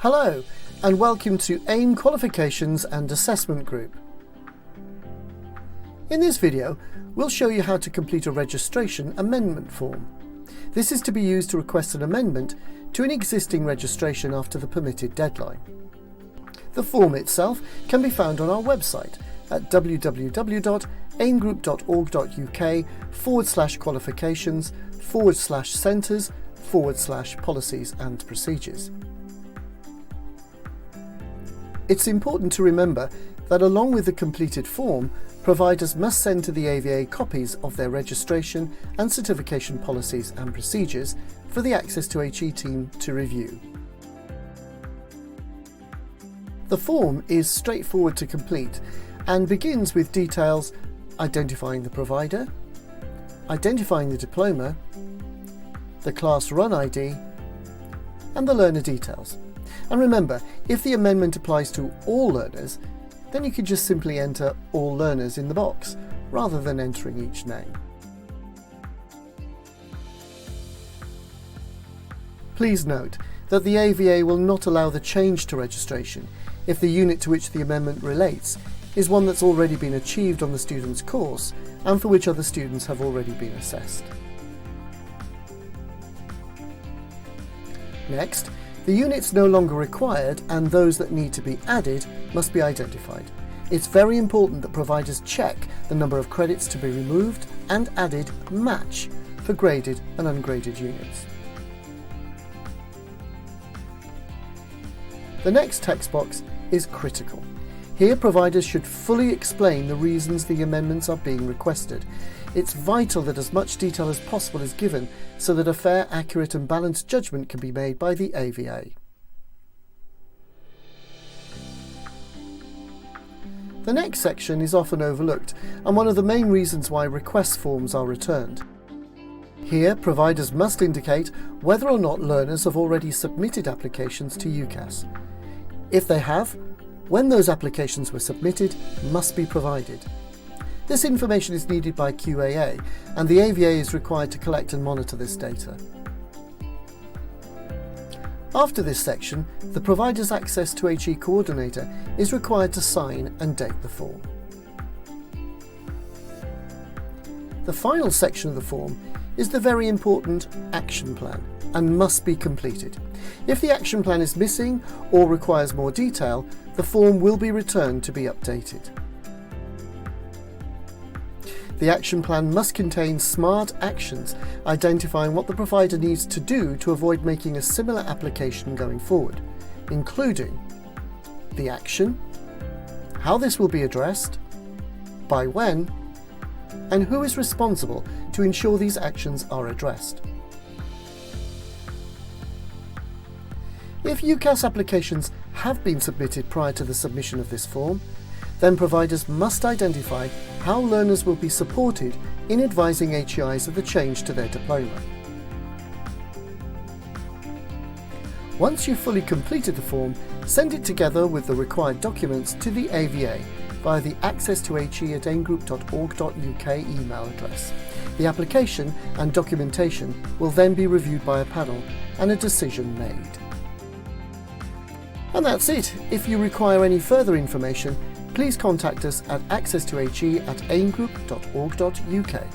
Hello, and welcome to AIM Qualifications and Assessment Group. In this video, we'll show you how to complete a registration amendment form. This is to be used to request an amendment to an existing registration after the permitted deadline. The form itself can be found on our website at www.aimgroup.org.uk/qualifications/centres/policies and procedures. It's important to remember that along with the completed form, providers must send to the AVA copies of their registration and certification policies and procedures for the Access to HE team to review. The form is straightforward to complete and begins with details identifying the provider, identifying the diploma, the class run ID, and the learner details. And remember, if the amendment applies to all learners, then you can just simply enter all learners in the box, rather than entering each name. Please note that the AVA will not allow the change to registration if the unit to which the amendment relates is one that's already been achieved on the student's course and for which other students have already been assessed. Next, the units no longer required and those that need to be added must be identified. It's very important that providers check the number of credits to be removed and added match for graded and ungraded units. The next text box is critical. Here, providers should fully explain the reasons the amendments are being requested. It's vital that as much detail as possible is given so that a fair, accurate and balanced judgment can be made by the AVA. The next section is often overlooked and one of the main reasons why request forms are returned. Here, providers must indicate whether or not learners have already submitted applications to UCAS. If they have, when those applications were submitted must be provided. This information is needed by QAA, and the AVA is required to collect and monitor this data. After this section, the provider's Access to HE coordinator is required to sign and date the form. The final section of the form is the very important action plan and must be completed. If the action plan is missing or requires more detail, the form will be returned to be updated. The action plan must contain SMART actions, identifying what the provider needs to do to avoid making a similar application going forward, including the action, how this will be addressed, by when, and who is responsible to ensure these actions are addressed. If UCAS applications have been submitted prior to the submission of this form, then providers must identify how learners will be supported in advising HEIs of the change to their diploma. Once you've fully completed the form, send it together with the required documents to the AVA via the access2he@aimgroup.org.uk email address. The application and documentation will then be reviewed by a panel and a decision made. And that's it. If you require any further information, please contact us at access2he@aimgroup.org.uk.